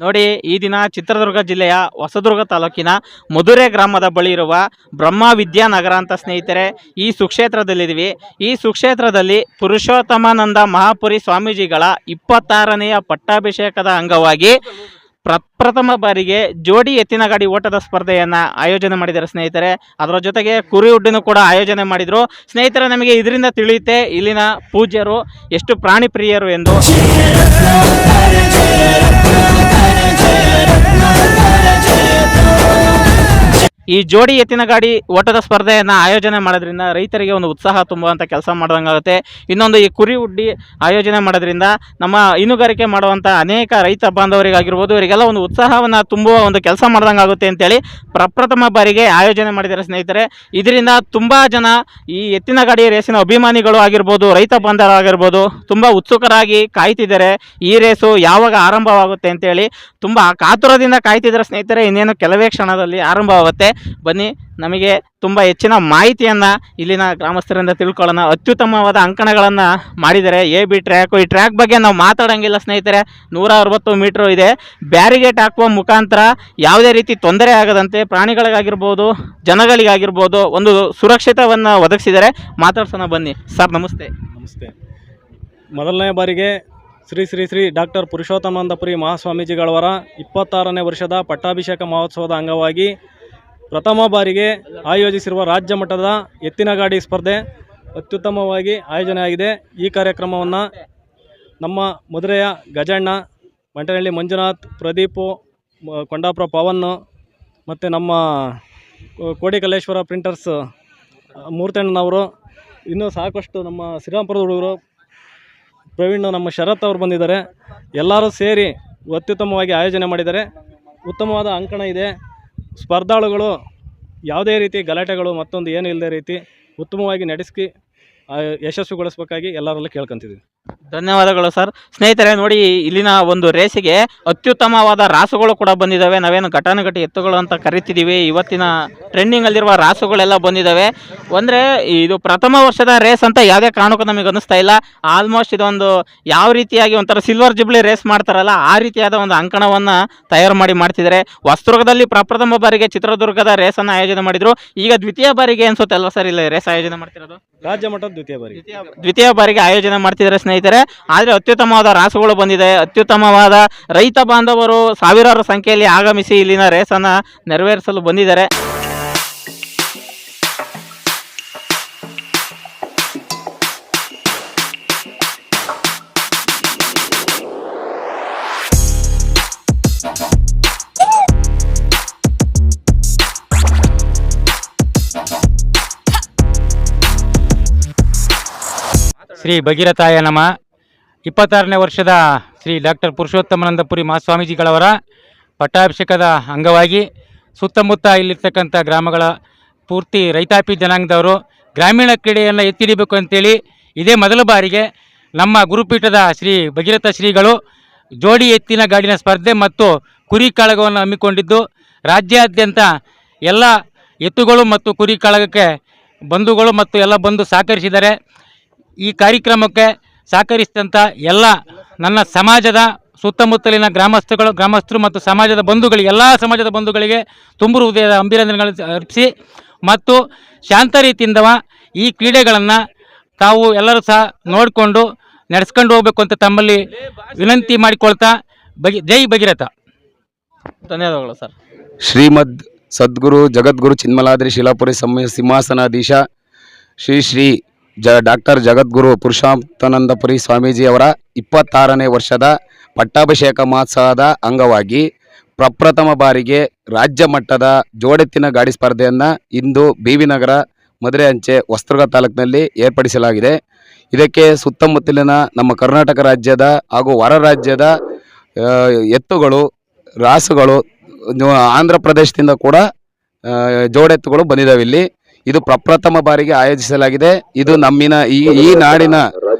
ನೋಡಿ, ಈ ದಿನ ಚಿತ್ರದುರ್ಗ ಜಿಲ್ಲೆಯ ಹೊಸದುರ್ಗ ತಾಲೂಕಿನ ಮಧುರೆ ಗ್ರಾಮದ ಬಳಿ ಇರುವ ಬ್ರಹ್ಮ ವಿದ್ಯಾನಗರ ಅಂತ ಸ್ನೇಹಿತರೆ ಈ ಸುಕ್ಷೇತ್ರದಲ್ಲಿದ್ದೀವಿ. ಈ ಸುಕ್ಷೇತ್ರದಲ್ಲಿ ಪುರುಷೋತ್ತಮಾನಂದ ಮಹಾಪುರಿ ಸ್ವಾಮೀಜಿಗಳ 26ನೇ ಪಟ್ಟಾಭಿಷೇಕದ ಅಂಗವಾಗಿ ಪ್ರಪ್ರಥಮ ಬಾರಿಗೆ ಜೋಡಿ ಎತ್ತಿನ ಗಾಡಿ ಓಟದ ಸ್ಪರ್ಧೆಯನ್ನು ಆಯೋಜನೆ ಮಾಡಿದ್ದಾರೆ ಸ್ನೇಹಿತರೆ. ಅದರ ಜೊತೆಗೆ ಕುರಿ ಉಡ್ಡನ್ನು ಕೂಡ ಆಯೋಜನೆ ಮಾಡಿದರು ಸ್ನೇಹಿತರೆ. ನಮಗೆ ಇದರಿಂದ ತಿಳಿಯುತ್ತೆ ಇಲ್ಲಿನ ಪೂಜ್ಯರು ಎಷ್ಟು ಪ್ರಾಣಿ ಪ್ರಿಯರು ಎಂದು. ಈ ಜೋಡಿ ಎತ್ತಿನ ಗಾಡಿ ಓಟದ ಸ್ಪರ್ಧೆಯನ್ನು ಆಯೋಜನೆ ಮಾಡೋದ್ರಿಂದ ರೈತರಿಗೆ ಒಂದು ಉತ್ಸಾಹ ತುಂಬುವಂಥ ಕೆಲಸ ಮಾಡ್ದಂಗಾಗುತ್ತೆ. ಇನ್ನೊಂದು, ಈ ಕುರಿ ಉಡ್ಡಿ ಆಯೋಜನೆ ಮಾಡೋದ್ರಿಂದ ನಮ್ಮ ಹೈನುಗಾರಿಕೆ ಮಾಡುವಂಥ ಅನೇಕ ರೈತ ಬಾಂಧವರಿಗಾಗಿರ್ಬೋದು ಇವರಿಗೆಲ್ಲ ಒಂದು ಉತ್ಸಾಹವನ್ನು ತುಂಬುವ ಒಂದು ಕೆಲಸ ಮಾಡ್ದಂಗಾಗುತ್ತೆ ಅಂತೇಳಿ ಪ್ರಪ್ರಥಮ ಬಾರಿಗೆ ಆಯೋಜನೆ ಮಾಡಿದ್ದಾರೆ ಸ್ನೇಹಿತರೆ. ಇದರಿಂದ ತುಂಬ ಜನ ಈ ಎತ್ತಿನ ಗಾಡಿ ರೇಸಿನ ಅಭಿಮಾನಿಗಳು ಆಗಿರ್ಬೋದು, ರೈತ ಬಾಂಧವರಾಗಿರ್ಬೋದು ತುಂಬ ಉತ್ಸುಕರಾಗಿ ಕಾಯ್ತಿದ್ದಾರೆ ಈ ರೇಸು ಯಾವಾಗ ಆರಂಭವಾಗುತ್ತೆ ಅಂತೇಳಿ. ತುಂಬ ಕಾತುರದಿಂದ ಕಾಯ್ತಿದ್ದಾರೆ ಸ್ನೇಹಿತರೆ. ಇನ್ನೇನು ಕೆಲವೇ ಕ್ಷಣದಲ್ಲಿ ಆರಂಭವಾಗುತ್ತೆ. ಬನ್ನಿ, ನಮಗೆ ತುಂಬ ಹೆಚ್ಚಿನ ಮಾಹಿತಿಯನ್ನು ಇಲ್ಲಿನ ಗ್ರಾಮಸ್ಥರಿಂದ ತಿಳ್ಕೊಳ್ಳೋಣ. ಅತ್ಯುತ್ತಮವಾದ ಅಂಕಣಗಳನ್ನು ಮಾಡಿದ್ದಾರೆ. AB track. ಈ ಟ್ರ್ಯಾಕ್ ಬಗ್ಗೆ ನಾವು ಮಾತಾಡೋಂಗಿಲ್ಲ ಸ್ನೇಹಿತರೆ. 160 ಮೀಟ್ರು ಇದೆ. ಬ್ಯಾರಿಗೇಟ್ ಹಾಕುವ ಮುಖಾಂತರ ಯಾವುದೇ ರೀತಿ ತೊಂದರೆ ಆಗದಂತೆ ಪ್ರಾಣಿಗಳಿಗಾಗಿರ್ಬೋದು ಜನಗಳಿಗಾಗಿರ್ಬೋದು ಒಂದು ಸುರಕ್ಷಿತವನ್ನು ಒದಗಿಸಿದ್ದಾರೆ. ಮಾತಾಡ್ಸೋಣ ಬನ್ನಿ. ಸರ್ ನಮಸ್ತೆ. ನಮಸ್ತೆ. ಮೊದಲನೇ ಬಾರಿಗೆ ಶ್ರೀ ಶ್ರೀ ಶ್ರೀ ಡಾಕ್ಟರ್ ಪುರುಷೋತ್ತಮಾನಂದಪುರಿ ಮಹಾಸ್ವಾಮೀಜಿಗಳವರ 26ನೇ ವರ್ಷದ ಪಟ್ಟಾಭಿಷೇಕ ಮಹೋತ್ಸವದ ಅಂಗವಾಗಿ ಪ್ರಥಮ ಬಾರಿಗೆ ಆಯೋಜಿಸಿರುವ ರಾಜ್ಯ ಮಟ್ಟದ ಎತ್ತಿನ ಗಾಡಿ ಸ್ಪರ್ಧೆ ಅತ್ಯುತ್ತಮವಾಗಿ ಆಯೋಜನೆಯಾಗಿದೆ. ಈ ಕಾರ್ಯಕ್ರಮವನ್ನು ನಮ್ಮ ಮಧುರೆಯ ಗಜಣ್ಣ, ಮಂಟನಹಳ್ಳಿ ಮಂಜುನಾಥ್, ಪ್ರದೀಪು, ಕೊಂಡಾಪುರ ಪವನ್ ಮತ್ತು ನಮ್ಮ ಕೋಡಿಕಲ್ಲೇಶ್ವರ ಪ್ರಿಂಟರ್ಸ್ ಮೂರ್ತಣ್ಣನವರು, ಇನ್ನೂ ಸಾಕಷ್ಟು ನಮ್ಮ ಶ್ರೀರಾಮ್ಪುರದ ಹುಡುಗರು, ಪ್ರವೀಣ್, ನಮ್ಮ ಶರತ್ ಅವರು ಬಂದಿದ್ದಾರೆ. ಎಲ್ಲರೂ ಸೇರಿ ಅತ್ಯುತ್ತಮವಾಗಿ ಆಯೋಜನೆ ಮಾಡಿದ್ದಾರೆ. ಉತ್ತಮವಾದ ಅಂಕಣ ಇದೆ. ಸ್ಪರ್ಧಾಳುಗಳು ಯಾವುದೇ ರೀತಿ ಗಲಾಟೆಗಳು ಮತ್ತೊಂದು ಏನು ಇಲ್ಲದೆ ರೀತಿ ಉತ್ತಮವಾಗಿ ನಡೆಸಿ ಯಶಸ್ವಿಗೊಳಿಸಬೇಕಾಗಿ ಎಲ್ಲರಲ್ಲೂ ಕೇಳ್ಕೊತಿದ್ದೀವಿ. ಧನ್ಯವಾದಗಳು ಸರ್. ಸ್ನೇಹಿತರೆ ನೋಡಿ, ಇಲ್ಲಿನ ಒಂದು ರೇಸಿಗೆ ಅತ್ಯುತ್ತಮವಾದ ರಾಸುಗಳು ಕೂಡ ಬಂದಿದ್ದಾವೆ. ನಾವೇನು ಘಟಾನುಘಟಿ ಎತ್ತುಗಳು ಅಂತ ಕರಿತಿದ್ದೀವಿ. ಇವತ್ತಿನ ಟ್ರೆಂಡಿಂಗಲ್ಲಿರುವ ರಾಸುಗಳೆಲ್ಲ ಬಂದಿದ್ದಾವೆ. ಅಂದರೆ ಇದು ಪ್ರಥಮ ವರ್ಷದ ರೇಸ್ ಅಂತ ಯಾವುದೇ ಕಾರಣಕ್ಕೂ ನಮಗೆ ಅನ್ನಿಸ್ತಾ ಇಲ್ಲ. ಆಲ್ಮೋಸ್ಟ್ ಇದೊಂದು ಯಾವ ರೀತಿಯಾಗಿ ಒಂಥರ ಸಿಲ್ವರ್ ಜುಬ್ಲಿ ರೇಸ್ ಮಾಡ್ತಾರಲ್ಲ ಆ ರೀತಿಯಾದ ಒಂದು ಅಂಕಣವನ್ನು ತಯಾರು ಮಾಡ್ತಿದ್ದಾರೆ. ಹೊಸದುರ್ಗದಲ್ಲಿ ಪ್ರಪ್ರಥಮ ಬಾರಿಗೆ ಚಿತ್ರದುರ್ಗದ ರೇಸನ್ನು ಆಯೋಜನೆ ಮಾಡಿದರು. ಈಗ ದ್ವಿತೀಯ ಬಾರಿಗೆ ಅನ್ಸುತ್ತೆ ಅಲ್ವಾ ಸರ್ ಇಲ್ಲಿ ರೇಸ್ ಆಯೋಜನೆ ಮಾಡ್ತಿರೋದು? ರಾಜ್ಯ ಮಟ್ಟದ ದ್ವಿತೀಯ ಬಾರಿಗೆ ಆಯೋಜನೆ ಮಾಡ್ತಿದ್ದಾರೆ ಸ್ನೇಹಿತರೆ. ಆದರೆ ಅತ್ಯುತ್ತಮವಾದ ರಾಸುಗಳು ಬಂದಿದೆ. ಅತ್ಯುತ್ತಮವಾದ ರೈತ ಬಾಂಧವರು ಸಾವಿರಾರು ಸಂಖ್ಯೆಯಲ್ಲಿ ಆಗಮಿಸಿ ಇಲ್ಲಿನ ರೇಸನ್ನು ನೆರವೇರಿಸಲು ಬಂದಿದ್ದಾರೆ. ಶ್ರೀ ಭಗೀರಥಾಯ ನಮ. 26ನೇ ವರ್ಷದ ಶ್ರೀ ಡಾಕ್ಟರ್ ಪುರುಷೋತ್ತಮಾನಂದಪುರಿ ಮಹಾಸ್ವಾಮೀಜಿಗಳವರ ಪಟ್ಟಾಭಿಷೇಕದ ಅಂಗವಾಗಿ ಸುತ್ತಮುತ್ತ ಇಲ್ಲಿರ್ತಕ್ಕಂಥ ಗ್ರಾಮಗಳ ಪೂರ್ತಿ ರೈತಾಪಿ ಜನಾಂಗದವರು ಗ್ರಾಮೀಣ ಕ್ರೀಡೆಯನ್ನು ಎತ್ತಿಡಿಬೇಕು ಅಂತೇಳಿ ಇದೇ ಮೊದಲ ಬಾರಿಗೆ ನಮ್ಮ ಗುರುಪೀಠದ ಶ್ರೀ ಭಗೀರಥ ಶ್ರೀಗಳು ಜೋಡಿ ಎತ್ತಿನ ಗಾಡಿನ ಸ್ಪರ್ಧೆ ಮತ್ತು ಕುರಿ ಕಾಳಗವನ್ನು ಹಮ್ಮಿಕೊಂಡಿದ್ದು ರಾಜ್ಯಾದ್ಯಂತ ಎಲ್ಲ ಎತ್ತುಗಳು ಮತ್ತು ಕುರಿ ಕಾಳಗಕ್ಕೆ ಬಂಧುಗಳು ಮತ್ತು ಎಲ್ಲ ಬಂದು ಸಹಕರಿಸಿದ್ದಾರೆ. ಈ ಕಾರ್ಯಕ್ರಮಕ್ಕೆ ಸಹಕರಿಸಿದಂಥ ಎಲ್ಲ ನನ್ನ ಸಮಾಜದ ಸುತ್ತಮುತ್ತಲಿನ ಗ್ರಾಮಸ್ಥರು ಮತ್ತು ಸಮಾಜದ ಬಂಧುಗಳಿಗೆ, ಎಲ್ಲ ಸಮಾಜದ ಬಂಧುಗಳಿಗೆ ತುಂಬು ಹೃದಯದ ಅಭಿನಂದನೆಗಳನ್ನು ಅರ್ಪಿಸಿ ಮತ್ತು ಶಾಂತ ರೀತಿಯಿಂದ ಈ ಕ್ರೀಡೆಗಳನ್ನು ತಾವು ಎಲ್ಲರೂ ಸಹ ನೋಡಿಕೊಂಡು ನಡೆಸ್ಕೊಂಡು ಹೋಗಬೇಕು ಅಂತ ತಮ್ಮಲ್ಲಿ ವಿನಂತಿ ಮಾಡಿಕೊಳ್ತಾ ಜೈ ಭಗೀರಥ. ಧನ್ಯವಾದಗಳು ಸರ್. ಶ್ರೀಮದ್ ಸದ್ಗುರು ಜಗದ್ಗುರು ಚಿನ್ಮಲಾದ್ರಿ ಶಿಲಾಪುರಿ ಸಿಂಹಾಸನಾಧೀಶ ಶ್ರೀ ಶ್ರೀ ಡಾಕ್ಟರ್ ಜಗದ್ಗುರು ಪುರುಷೋತ್ತಮಾನಂದಪುರಿ ಸ್ವಾಮೀಜಿಯವರ 26ನೇ ವರ್ಷದ ಪಟ್ಟಾಭಿಷೇಕ ಮಹೋತ್ಸವದ ಅಂಗವಾಗಿ ಪ್ರಪ್ರಥಮ ಬಾರಿಗೆ ರಾಜ್ಯ ಮಟ್ಟದ ಜೋಡೆತ್ತಿನ ಗಾಡಿ ಸ್ಪರ್ಧೆಯನ್ನು ಇಂದು BV ನಗರ ಮಧುರೆ ಅಂಚೆ ಹೊಸದುರ್ಗ ತಾಲೂಕಿನಲ್ಲಿ ಏರ್ಪಡಿಸಲಾಗಿದೆ. ಇದಕ್ಕೆ ಸುತ್ತಮುತ್ತಲಿನ ನಮ್ಮ ಕರ್ನಾಟಕ ರಾಜ್ಯದ ಹಾಗೂ ಹೊರ ರಾಜ್ಯದ ಎತ್ತುಗಳು, ರಾಸುಗಳು, ಆಂಧ್ರ ಪ್ರದೇಶದಿಂದ ಕೂಡ ಜೋಡೆತ್ತುಗಳು ಬಂದಿದ್ದಾವೆ. ಇಲ್ಲಿ ಇದು ಪ್ರಪ್ರಥಮ ಬಾರಿಗೆ ಆಯೋಜಿಸಲಾಗಿದೆ. ಇದು ನಮ್ಮಿನ ಈ ನಾಡಿನ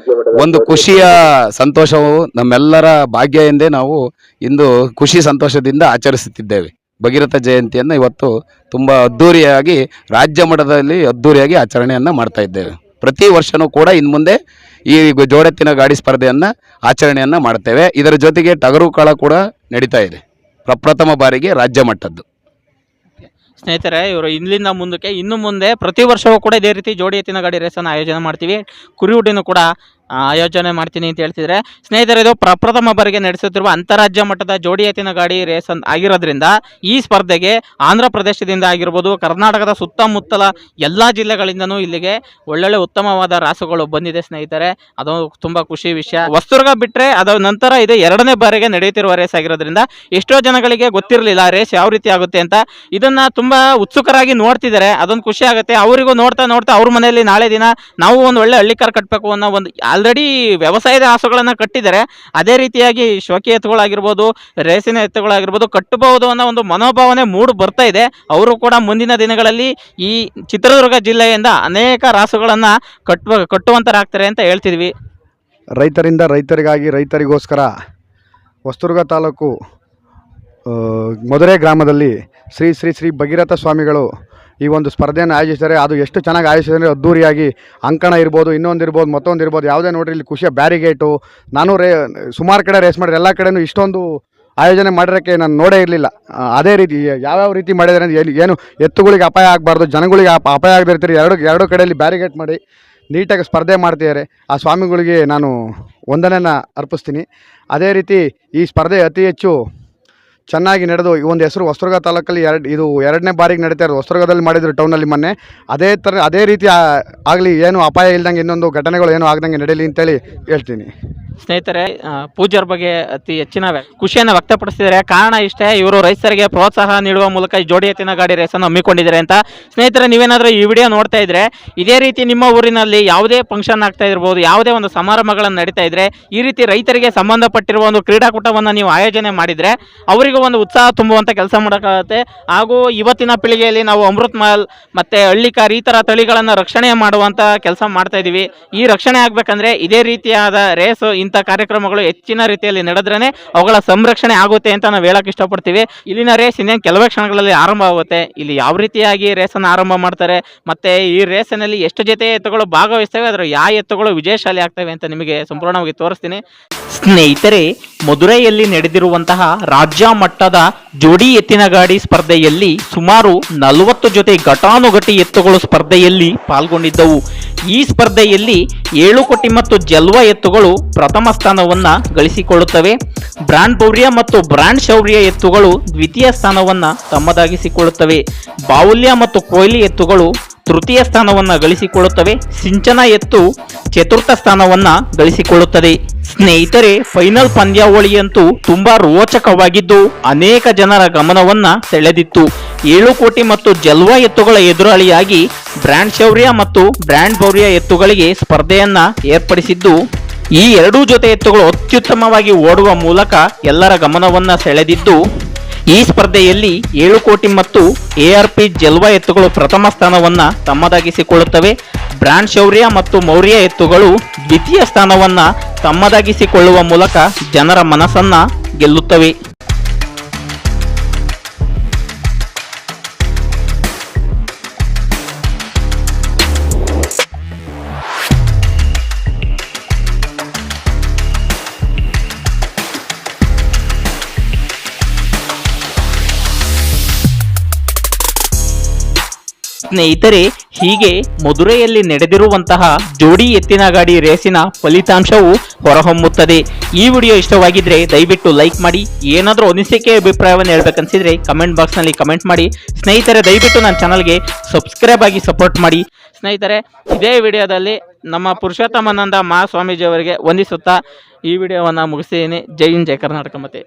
ಒಂದು ಖುಷಿಯ ಸಂತೋಷವು ನಮ್ಮೆಲ್ಲರ ಭಾಗ್ಯ ಎಂದೇ ನಾವು ಇಂದು ಖುಷಿ ಸಂತೋಷದಿಂದ ಆಚರಿಸುತ್ತಿದ್ದೇವೆ. ಭಗೀರಥ ಜಯಂತಿಯನ್ನು ಇವತ್ತು ತುಂಬ ಅದ್ಧೂರಿಯಾಗಿ ರಾಜ್ಯ ಮಟ್ಟದಲ್ಲಿ ಅದ್ಧೂರಿಯಾಗಿ ಆಚರಣೆಯನ್ನು ಮಾಡ್ತಾ ಇದ್ದೇವೆ. ಪ್ರತಿ ವರ್ಷವೂ ಕೂಡ ಇನ್ನು ಮುಂದೆ ಈ ಜೋಡೆತ್ತಿನ ಗಾಡಿ ಸ್ಪರ್ಧೆಯನ್ನು ಆಚರಣೆಯನ್ನು ಮಾಡ್ತೇವೆ. ಇದರ ಜೊತೆಗೆ ಟಗರು ಕಾಳ ಕೂಡ ನಡೀತಾ ಇದೆ. ಪ್ರಪ್ರಥಮ ಬಾರಿಗೆ ರಾಜ್ಯ ಮಟ್ಟದ್ದು. ಸ್ನೇಹಿತರೆ, ಇವರು ಇಲ್ಲಿಂದ ಮುಂದಕ್ಕೆ ಇನ್ನು ಮುಂದೆ ಪ್ರತಿ ವರ್ಷವೂ ಕೂಡ ಇದೇ ರೀತಿ ಜೋಡಿ ಎತ್ತಿನ ಗಾಡಿ ರೇಸನ್ನು ಆಯೋಜನೆ ಮಾಡ್ತೀವಿ. ಕುರಿ ಹುಡ್ಡಿನೂ ಕೂಡ ಆಯೋಜನೆ ಮಾಡ್ತೀನಿ ಅಂತ ಹೇಳ್ತಿದ್ರೆ ಸ್ನೇಹಿತರೆ, ಇದು ಪ್ರಪ್ರಥಮ ಬಾರಿಗೆ ನಡೆಸುತ್ತಿರುವ ಅಂತಾರಾಜ್ಯ ಮಟ್ಟದ ಜೋಡಿ ಎತ್ತಿನ ಗಾಡಿ ರೇಸ್ ಆಗಿರೋದ್ರಿಂದ ಈ ಸ್ಪರ್ಧೆಗೆ ಆಂಧ್ರ ಪ್ರದೇಶದಿಂದ ಆಗಿರ್ಬೋದು, ಕರ್ನಾಟಕದ ಸುತ್ತಮುತ್ತಲ ಎಲ್ಲ ಜಿಲ್ಲೆಗಳಿಂದನೂ ಇಲ್ಲಿಗೆ ಒಳ್ಳೊಳ್ಳೆ ಉತ್ತಮವಾದ ರಾಸುಗಳು ಬಂದಿದೆ ಸ್ನೇಹಿತರೆ. ಅದು ತುಂಬ ಖುಷಿ ವಿಷಯ. ಹೊಸದುರ್ಗ ಬಿಟ್ಟರೆ ಅದರ ನಂತರ ಇದು 2ನೇ ಬಾರಿಗೆ ನಡೆಯುತ್ತಿರುವ ರೇಸ್ ಆಗಿರೋದ್ರಿಂದ ಎಷ್ಟೋ ಜನಗಳಿಗೆ ಗೊತ್ತಿರಲಿಲ್ಲ ರೇಸ್ ಯಾವ ರೀತಿ ಆಗುತ್ತೆ ಅಂತ. ಇದನ್ನು ತುಂಬ ಉತ್ಸುಕರಾಗಿ ನೋಡ್ತಿದ್ದಾರೆ, ಅದೊಂದು ಖುಷಿ ಆಗುತ್ತೆ. ಅವರಿಗೂ ನೋಡ್ತಾ ನೋಡ್ತಾ ಅವ್ರ ಮನೆಯಲ್ಲಿ ನಾಳೆ ದಿನ ನಾವು ಒಂದು ಒಳ್ಳೆ ಹಳ್ಳಿಕಾರ ಕಟ್ಟಬೇಕು ಅನ್ನೋ ಒಂದು ಆಲ್ರೆಡಿ ವ್ಯವಸಾಯದ ಹಸುಗಳನ್ನು ಕಟ್ಟಿದ್ದಾರೆ. ಅದೇ ರೀತಿಯಾಗಿ ಶೋಕಿ ಎತ್ತುಗಳಾಗಿರ್ಬೋದು, ರೇಸಿನ ಎತ್ತುಗಳಾಗಿರ್ಬೋದು ಕಟ್ಟಬಹುದು ಅನ್ನೋ ಒಂದು ಮನೋಭಾವನೆ ಮೂಡು ಬರ್ತಾ ಇದೆ. ಅವರು ಕೂಡ ಮುಂದಿನ ದಿನಗಳಲ್ಲಿ ಈ ಚಿತ್ರದುರ್ಗ ಜಿಲ್ಲೆಯಿಂದ ಅನೇಕ ರಾಸುಗಳನ್ನು ಕಟ್ಟುವಂತರಾಗ್ತಾರೆ ಅಂತ ಹೇಳ್ತಿದ್ವಿ. ರೈತರಿಂದ ರೈತರಿಗಾಗಿ ರೈತರಿಗೋಸ್ಕರ ಹೊಸದುರ್ಗ ತಾಲೂಕು ಮಧುರೆ ಗ್ರಾಮದಲ್ಲಿ ಶ್ರೀ ಶ್ರೀ ಶ್ರೀ ಭಗೀರಥ ಸ್ವಾಮಿಗಳು ಈ ಒಂದು ಸ್ಪರ್ಧೆಯನ್ನು ಆಯೋಜಿಸಿದ್ದಾರೆ. ಅದು ಎಷ್ಟು ಚೆನ್ನಾಗಿ ಆಯೋಜಿಸಿದರೆ ಅದ್ದೂರಿಯಾಗಿ ಅಂಕಣ ಇರ್ಬೋದು, ಇನ್ನೊಂದಿರ್ಬೋದು, ಮತ್ತೊಂದಿರ್ಬೋದು, ಯಾವುದೇ ನೋಡ್ರಿ ಇಲ್ಲಿ ಖುಷಿಯ ಬ್ಯಾರಿಗೇಟು. ನಾನು ಸುಮಾರು ಕಡೆ ರೇಸ್ ಮಾಡಿದ್ರೆ ಎಲ್ಲ ಕಡೆನೂ ಇಷ್ಟೊಂದು ಆಯೋಜನೆ ಮಾಡಿರೋಕ್ಕೆ ನಾನು ನೋಡೇ ಇರಲಿಲ್ಲ. ಅದೇ ರೀತಿ ಯಾವ್ಯಾವ ರೀತಿ ಮಾಡಿದ್ದಾರೆ ಅಂದರೆ ಏನು ಎತ್ತುಗಳಿಗೆ ಅಪಾಯ ಆಗಬಾರ್ದು, ಜನಗಳಿಗೆ ಅಪಾಯ ಆಗದಿರ್ತೀರಿ, ಎರಡು ಕಡೆಯಲ್ಲಿ ಬ್ಯಾರಿಗೇಟ್ ಮಾಡಿ ನೀಟಾಗಿ ಸ್ಪರ್ಧೆ ಮಾಡ್ತಿದ್ದಾರೆ. ಆ ಸ್ವಾಮಿಗಳಿಗೆ ನಾನು ವಂದನೆಯನ್ನು ಅರ್ಪಿಸ್ತೀನಿ. ಅದೇ ರೀತಿ ಈ ಸ್ಪರ್ಧೆ ಅತಿ ಹೆಚ್ಚು ಚೆನ್ನಾಗಿ ನಡೆದು ಈ ಒಂದು ಹೆಸರು ಹೊಸದುರ್ಗ ತಾಲೂಕಲ್ಲಿ ಇದು 2ನೇ ಬಾರಿಗೆ ನಡೀತಾ ಇರೋದು. ಹೊಸದುರ್ಗದಲ್ಲಿ ಮಾಡಿದ್ರು ಟೌನಲ್ಲಿ ಮೊನ್ನೆ. ಅದೇ ರೀತಿ ಆಗಲಿ, ಏನು ಅಪಾಯ ಇಲ್ದಂಗೆ ಇನ್ನೊಂದು ಘಟನೆಗಳು ಏನು ಆಗದಂಗೆ ನಡೀಲಿ ಅಂತೇಳಿ ಹೇಳ್ತೀನಿ. ಸ್ನೇಹಿತರೆ, ಪೂಜಾರ್ ಬಗ್ಗೆ ಅತಿ ಹೆಚ್ಚಿನ ಖುಷಿಯನ್ನು ವ್ಯಕ್ತಪಡಿಸಿದ್ದಾರೆ. ಕಾರಣ ಇಷ್ಟೇ, ಇವರು ರೈತರಿಗೆ ಪ್ರೋತ್ಸಾಹ ನೀಡುವ ಮೂಲಕ ಈ ಜೋಡಿ ಎತ್ತಿನ ಗಾಡಿ ರೇಸನ್ನು ಹಮ್ಮಿಕೊಂಡಿದ್ದಾರೆ ಅಂತ. ಸ್ನೇಹಿತರೆ, ನೀವೇನಾದರೂ ಈ ವಿಡಿಯೋ ನೋಡ್ತಾ ಇದ್ರೆ ಇದೇ ರೀತಿ ನಿಮ್ಮ ಊರಿನಲ್ಲಿ ಯಾವುದೇ ಫಂಕ್ಷನ್ ಆಗ್ತಾ ಇರ್ಬೋದು, ಯಾವುದೇ ಒಂದು ಸಮಾರಂಭಗಳನ್ನು ನಡೀತಾ ಇದ್ರೆ ಈ ರೀತಿ ರೈತರಿಗೆ ಸಂಬಂಧಪಟ್ಟಿರುವ ಒಂದು ಕ್ರೀಡಾಕೂಟವನ್ನು ನೀವು ಆಯೋಜನೆ ಮಾಡಿದರೆ ಅವರಿಗೂ ಒಂದು ಉತ್ಸಾಹ ತುಂಬುವಂಥ ಕೆಲಸ ಮಾಡೋಕ್ಕಾಗುತ್ತೆ. ಹಾಗೂ ಇವತ್ತಿನ ಪೀಳಿಗೆಯಲ್ಲಿ ನಾವು ಅಮೃತ್ ಮಹಲ್ ಮತ್ತು ಹಳ್ಳಿಕಾರ್ ಈ ಥರ ತಳಿಗಳನ್ನು ರಕ್ಷಣೆ ಮಾಡುವಂಥ ಕೆಲಸ ಮಾಡ್ತಾ ಇದ್ದೀವಿ. ಈ ರಕ್ಷಣೆ ಆಗಬೇಕಂದ್ರೆ ಇದೇ ರೀತಿಯಾದ ರೇಸು ಇಂಥ ಕಾರ್ಯಕ್ರಮಗಳು ಹೆಚ್ಚಿನ ರೀತಿಯಲ್ಲಿ ನಡೆದ್ರೇ ಅವುಗಳ ಸಂರಕ್ಷಣೆ ಆಗುತ್ತೆ ಅಂತ ನಾವು ಹೇಳಕ್ಕೆ ಇಷ್ಟಪಡ್ತೀವಿ. ಇಲ್ಲಿನ ರೇಸ್ ಇನ್ನೇನು ಕೆಲವೇ ಕ್ಷಣಗಳಲ್ಲಿ ಆರಂಭ ಆಗುತ್ತೆ. ಇಲ್ಲಿ ಯಾವ ರೀತಿಯಾಗಿ ರೇಸನ್ನು ಆರಂಭ ಮಾಡ್ತಾರೆ ಮತ್ತು ಈ ರೇಸಿನಲ್ಲಿ ಎಷ್ಟು ಜೊತೆ ಎತ್ತುಗಳು ಭಾಗವಹಿಸ್ತವೆ, ಅದರ ಯಾವ ಎತ್ತುಗಳು ವಿಜಯಶಾಲಿ ಆಗ್ತವೆ ಅಂತ ನಿಮಗೆ ಸಂಪೂರ್ಣವಾಗಿ ತೋರಿಸ್ತೀನಿ. ಸ್ನೇಹಿತರೆ, ಮಧುರೈಯಲ್ಲಿ ನಡೆದಿರುವಂತಹ ರಾಜ್ಯ ಮಟ್ಟದ ಜೋಡಿ ಎತ್ತಿನ ಗಾಡಿ ಸ್ಪರ್ಧೆಯಲ್ಲಿ ಸುಮಾರು 40 ಜೊತೆ ಘಟಾನುಘಟಿ ಎತ್ತುಗಳು ಸ್ಪರ್ಧೆಯಲ್ಲಿ ಪಾಲ್ಗೊಂಡಿದ್ದವು. ಈ ಸ್ಪರ್ಧೆಯಲ್ಲಿ 7 ಕೋಟಿ ಮತ್ತು ಜಲ್ವಾ ಎತ್ತುಗಳು ಪ್ರಥಮ ಸ್ಥಾನವನ್ನು ಗಳಿಸಿಕೊಳ್ಳುತ್ತವೆ. ಬ್ರಾಂಡ್ ಬೌರ್ಯ ಮತ್ತು ಬ್ರಾಂಡ್ ಶೌರ್ಯ ಎತ್ತುಗಳು ದ್ವಿತೀಯ ಸ್ಥಾನವನ್ನು ತಮ್ಮದಾಗಿಸಿಕೊಳ್ಳುತ್ತವೆ. ಬಾಹುಲ್ಯ ಮತ್ತು ಕೊಹ್ಲಿ ಎತ್ತುಗಳು ತೃತೀಯ ಸ್ಥಾನವನ್ನು ಗಳಿಸಿಕೊಳ್ಳುತ್ತವೆ. ಸಿಂಚನ ಎತ್ತು ಚತುರ್ಥ ಸ್ಥಾನವನ್ನು ಗಳಿಸಿಕೊಳ್ಳುತ್ತದೆ. ಸ್ನೇಹಿತರೆ, ಫೈನಲ್ ಪಂದ್ಯಾವಳಿಯಂತೂ ತುಂಬಾ ರೋಚಕವಾಗಿದ್ದು ಅನೇಕ ಜನರ ಗಮನವನ್ನ ಸೆಳೆದಿತ್ತು. 7 ಕೋಟಿ ಮತ್ತು ಜಲ್ವಾ ಎತ್ತುಗಳ ಎದುರಾಳಿಯಾಗಿ ಬ್ರಾಂಡ್ ಶೌರ್ಯ ಮತ್ತು ಬ್ರಾಂಡ್ ಬೌರ್ಯ ಎತ್ತುಗಳಿಗೆ ಸ್ಪರ್ಧೆಯನ್ನ ಏರ್ಪಡಿಸಿದ್ದು ಈ ಎರಡೂ ಜೊತೆ ಎತ್ತುಗಳು ಅತ್ಯುತ್ತಮವಾಗಿ ಓಡುವ ಮೂಲಕ ಎಲ್ಲರ ಗಮನವನ್ನ ಸೆಳೆದಿದ್ದು ಈ ಸ್ಪರ್ಧೆಯಲ್ಲಿ 7 ಕೋಟಿ ಮತ್ತು ARP ಜಲ್ವಾ ಎತ್ತುಗಳು ಪ್ರಥಮ ಸ್ಥಾನವನ್ನ ತಮ್ಮದಾಗಿಸಿಕೊಳ್ಳುತ್ತವೆ. ಬ್ರಾಂಡ್ ಶೌರ್ಯ ಮತ್ತು ಮೌರ್ಯ ಎತ್ತುಗಳು ದ್ವಿತೀಯ ಸ್ಥಾನವನ್ನ ತಮ್ಮದಾಗಿಸಿಕೊಳ್ಳುವ ಮೂಲಕ ಜನರ ಮನಸ್ಸನ್ನ ಗೆಲ್ಲುತ್ತವೆ. ಸ್ನೇಹಿತರೆ, ಹೀಗೆ ಮಧುರೈಯಲ್ಲಿ ನಡೆದಿರುವಂತಹ ಜೋಡಿ ಎತ್ತಿನ ಗಾಡಿ ರೇಸಿನ ಫಲಿತಾಂಶವು ಹೊರಹೊಮ್ಮುತ್ತದೆ. ಈ ವಿಡಿಯೋ ಇಷ್ಟವಾಗಿದ್ರೆ ದಯವಿಟ್ಟು ಲೈಕ್ ಮಾಡಿ. ಏನಾದರೂ ಅನಿಸಿಕೆ ಅಭಿಪ್ರಾಯವನ್ನು ಹೇಳ್ಬೇಕನ್ಸಿದ್ರೆ ಕಮೆಂಟ್ ಬಾಕ್ಸ್ನಲ್ಲಿ ಕಮೆಂಟ್ ಮಾಡಿ. ಸ್ನೇಹಿತರೆ, ದಯವಿಟ್ಟು ನನ್ನ ಚಾನಲ್ಗೆ ಸಬ್ಸ್ಕ್ರೈಬ್ ಆಗಿ ಸಪೋರ್ಟ್ ಮಾಡಿ. ಸ್ನೇಹಿತರೆ, ಇದೇ ವಿಡಿಯೋದಲ್ಲಿ ನಮ್ಮ ಪುರುಷೋತ್ತಮಾನಂದ ಮಹಾಸ್ವಾಮೀಜಿಯವರಿಗೆ ವಂದಿಸುತ್ತಾ ಈ ವಿಡಿಯೋವನ್ನು ಮುಗಿಸಿದ್ದೀನಿ. ಜೈ ಹಿಂದ್, ಜೈ ಕರ್ನಾಟಕ. ಮತ್ತೆ